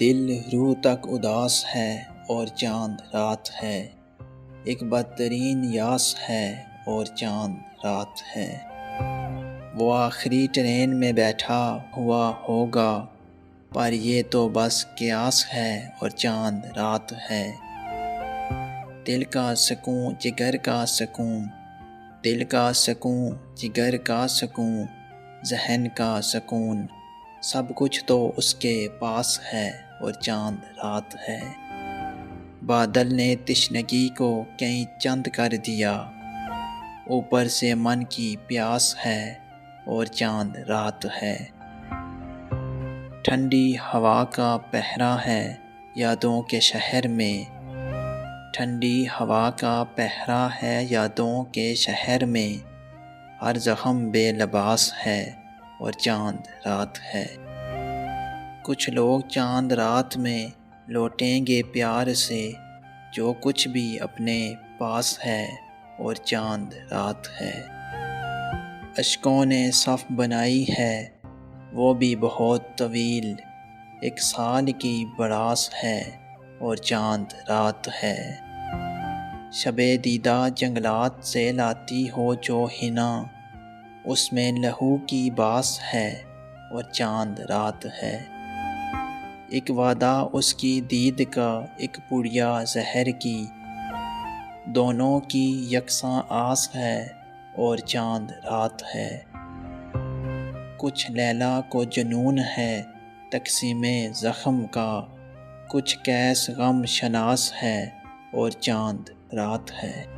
دل روح تک اداس ہے اور چاند رات ہے، ایک بدترین یاس ہے اور چاند رات ہے۔ وہ آخری ٹرین میں بیٹھا ہوا ہوگا، پر یہ تو بس قیاس ہے اور چاند رات ہے۔ دل کا سکون جگر کا سکون، دل کا سکون جگر کا سکون، ذہن کا سکون، سب کچھ تو اس کے پاس ہے اور چاند رات ہے۔ بادل نے تشنگی کو کہیں چند کر دیا، اوپر سے من کی پیاس ہے اور چاند رات ہے۔ ٹھنڈی ہوا کا پہرا ہے یادوں کے شہر میں، ٹھنڈی ہوا کا پہرا ہے یادوں کے شہر میں، ہر زخم بے لباس ہے اور چاند رات ہے۔ کچھ لوگ چاند رات میں لوٹیں گے پیار سے جو کچھ بھی اپنے پاس ہے اور چاند رات ہے۔ اشکوں نے صف بنائی ہے وہ بھی بہت طویل، ایک سال کی بڑاس ہے اور چاند رات ہے۔ شب دیدہ جنگلات سے لاتی ہو جو حنا، اس میں لہو کی باس ہے اور چاند رات ہے۔ ایک وعدہ اس کی دید کا ایک پڑیا زہر کی، دونوں کی یکساں آس ہے اور چاند رات ہے۔ کچھ لیلا کو جنون ہے تقسیم زخم کا، کچھ کیس غم شناس ہے اور چاند رات ہے۔